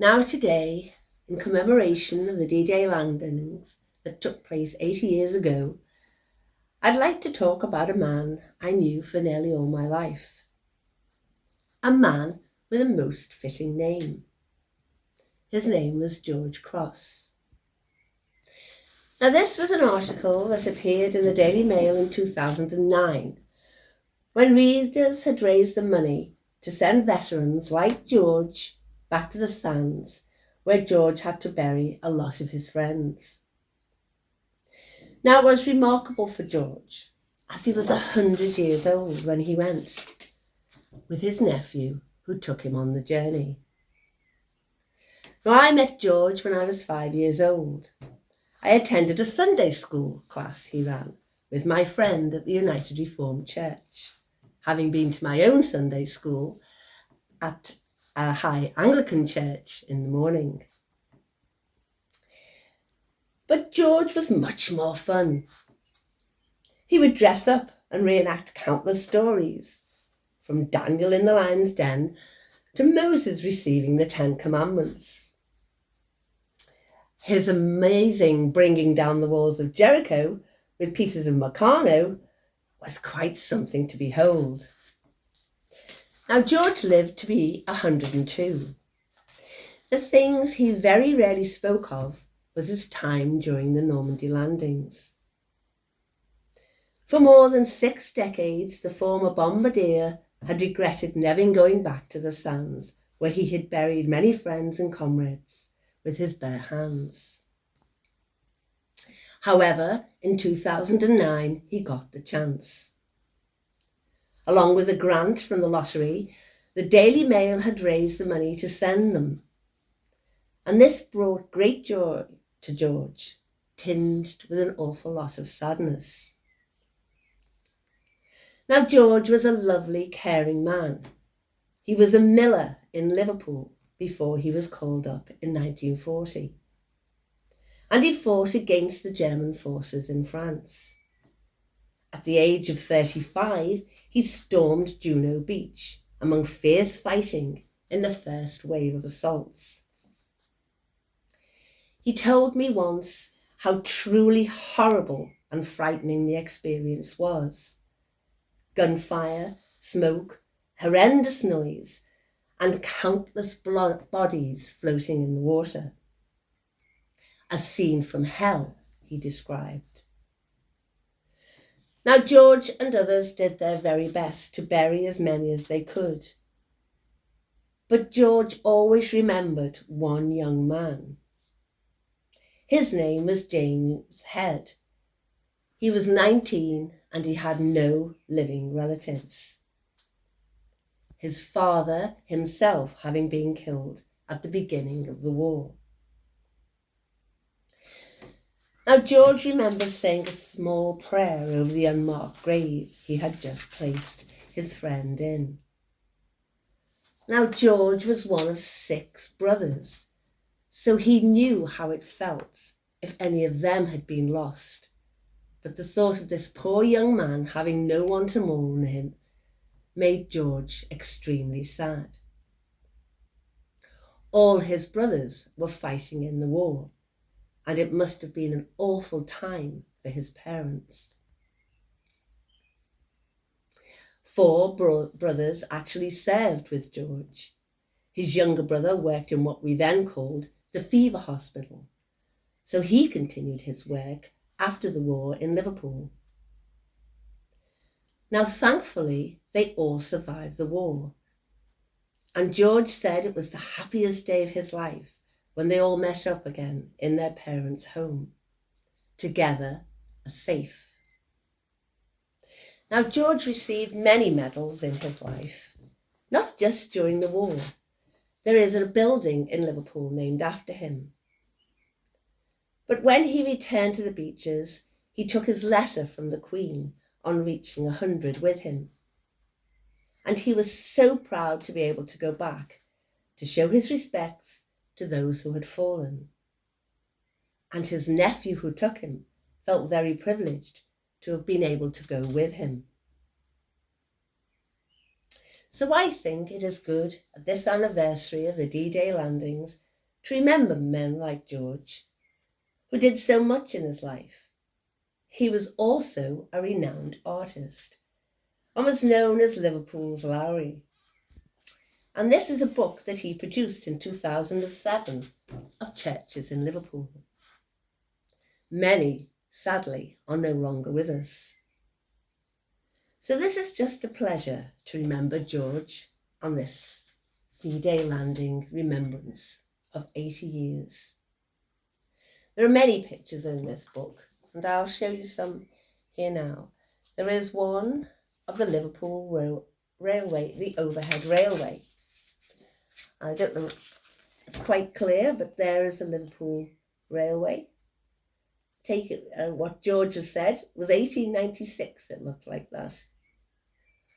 Now today, in commemoration of the D-Day landings that took place 80 years ago, I'd like to talk about a man I knew for nearly all my life. A man with a most fitting name. His name was George Cross. Now this was an article that appeared in the Daily Mail in 2009, when readers had raised the money to send veterans like George back to the sands, where George had to bury a lot of his friends. Now it was remarkable for George, as he was 100 years old when he went, with his nephew who took him on the journey. Now I met George when I was 5 years old. I attended a Sunday school class he ran with my friend at the United Reformed Church, having been to my own Sunday school at a high Anglican church in the morning. But George was much more fun. He would dress up and reenact countless stories, from Daniel in the lion's den to Moses receiving the 10 Commandments. His amazing bringing down the walls of Jericho with pieces of Meccano was quite something to behold. Now George lived to be 102. The things he very rarely spoke of was his time during the Normandy landings. For more than 6 decades, the former bombardier had regretted never going back to the sands, where he had buried many friends and comrades with his bare hands. However, in 2009, he got the chance. Along with a grant from the lottery, the Daily Mail had raised the money to send them. And this brought great joy to George, tinged with an awful lot of sadness. Now George was a lovely, caring man. He was a miller in Liverpool before he was called up in 1940. And he fought against the German forces in France. At the age of 35, he stormed Juno Beach among fierce fighting in the first wave of assaults. He told me once how truly horrible and frightening the experience was. Gunfire, smoke, horrendous noise, and countless bodies floating in the water. A scene from hell, he described. Now George and others did their very best to bury as many as they could. But George always remembered one young man. His name was James Head. He was 19 and he had no living relatives. His father himself having been killed at the beginning of the war. Now George remembers saying a small prayer over the unmarked grave he had just placed his friend in. Now George was one of 6 brothers, so he knew how it felt if any of them had been lost. But the thought of this poor young man having no one to mourn him made George extremely sad. All his brothers were fighting in the war, and it must have been an awful time for his parents. 4 brothers actually served with George. His younger brother worked in what we then called the fever hospital, so he continued his work after the war in Liverpool. Now thankfully, they all survived the war, and George said it was the happiest day of his life when they all met up again in their parents' home, together as safe. Now George received many medals in his life, not just during the war. There is a building in Liverpool named after him. But when he returned to the beaches, he took his letter from the Queen on reaching 100 with him. And he was so proud to be able to go back to show his respects to those who had fallen. And his nephew who took him felt very privileged to have been able to go with him. So I think it is good at this anniversary of the D-Day landings to remember men like George, who did so much in his life. He was also a renowned artist and was known as Liverpool's Lowry. And this is a book that he produced in 2007 of churches in Liverpool. Many, sadly, are no longer with us. So this is just a pleasure to remember George on this D-Day landing remembrance of 80 years. There are many pictures in this book, and I'll show you some here now. There is one of the Liverpool Railway, the overhead railway. I don't know if it's quite clear, but there is the Liverpool Railway. Take it, what George has said was 1896, it looked like that.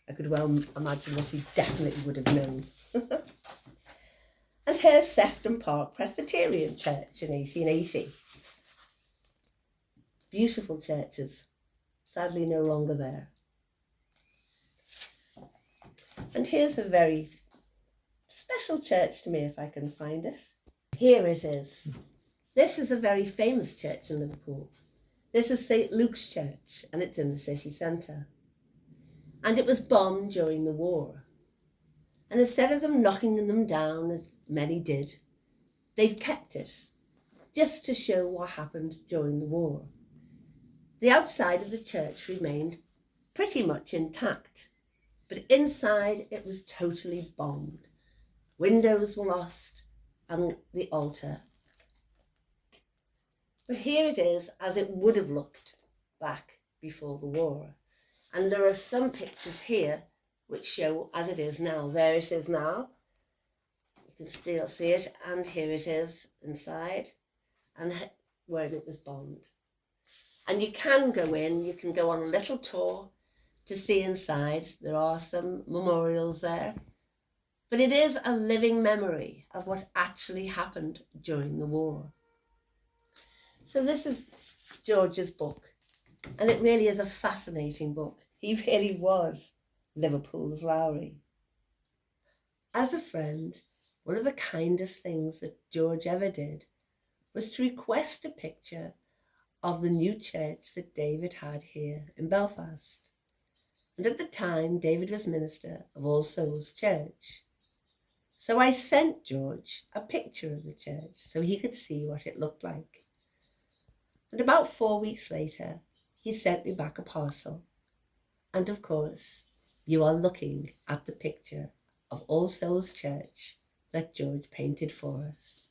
I could well imagine that he definitely would have known. And here's Sefton Park Presbyterian Church in 1880. Beautiful churches, sadly no longer there. And here's a very special church to me, if I can find it. Here it is. This is a very famous church in Liverpool. This is St. Luke's Church, and it's in the city centre. And it was bombed during the war. And instead of them knocking them down, as many did, they've kept it, just to show what happened during the war. The outside of the church remained pretty much intact, but inside it was totally bombed. Windows were lost, and the altar. But here it is as it would have looked back before the war. And there are some pictures here which show as it is now. There it is now. You can still see it, and here it is inside, and where it was bombed. And you can go in, you can go on a little tour to see inside. There are some memorials there. But it is a living memory of what actually happened during the war. So this is George's book, and it really is a fascinating book. He really was Liverpool's Lowry. As a friend, one of the kindest things that George ever did was to request a picture of the new church that David had here in Belfast. And at the time, David was minister of All Souls Church. So I sent George a picture of the church so he could see what it looked like. And about 4 weeks later, he sent me back a parcel. And of course, you are looking at the picture of All Souls Church that George painted for us.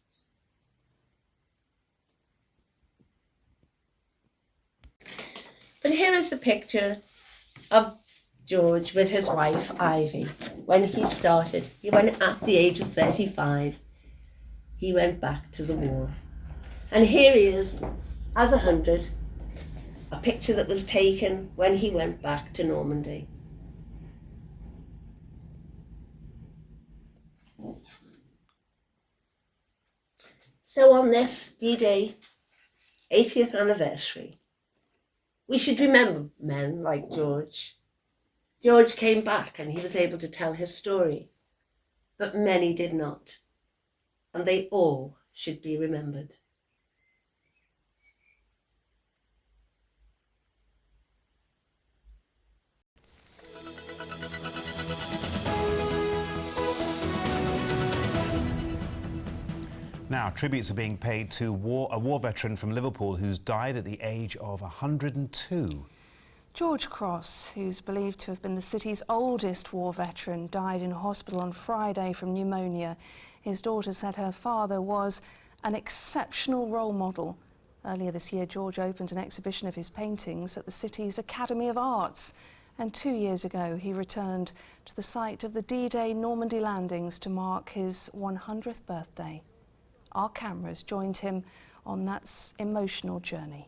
But here is the picture of George with his wife, Ivy, when he started. He went at the age of 35. He went back to the war. And here he is, as 100, a picture that was taken when he went back to Normandy. So on this D-Day 80th anniversary, we should remember men like George. George came back and he was able to tell his story, but many did not, and they all should be remembered. Now, tributes are being paid to a war veteran from Liverpool who's died at the age of 102. George Cross, who's believed to have been the city's oldest war veteran, died in hospital on Friday from pneumonia. His daughter said her father was an exceptional role model. Earlier this year, George opened an exhibition of his paintings at the city's Academy of Arts. And 2 years ago, he returned to the site of the D-Day Normandy Landings to mark his 100th birthday. Our cameras joined him on that emotional journey.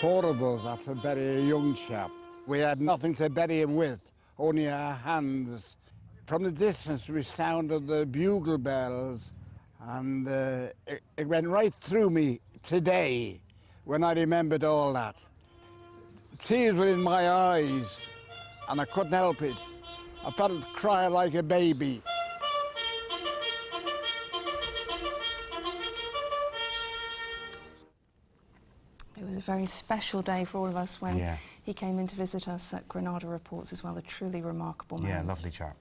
Four of us had to bury a young chap. We had nothing to bury him with, only our hands. From the distance we sounded the bugle bells, and it went right through me today when I remembered all that. Tears were in my eyes and I couldn't help it. I felt cry like a baby. It was a very special day for all of us when he came in to visit us at Granada Reports as well. A truly remarkable man. Yeah, lovely chap.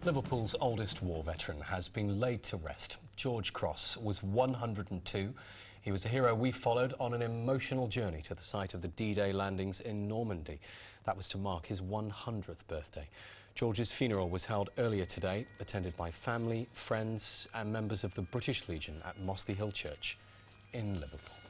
Liverpool's oldest war veteran has been laid to rest. George Cross was 102. He was a hero we followed on an emotional journey to the site of the D-Day landings in Normandy. That was to mark his 100th birthday. George's funeral was held earlier today, attended by family, friends and members of the British Legion at Mossley Hill Church in Liverpool.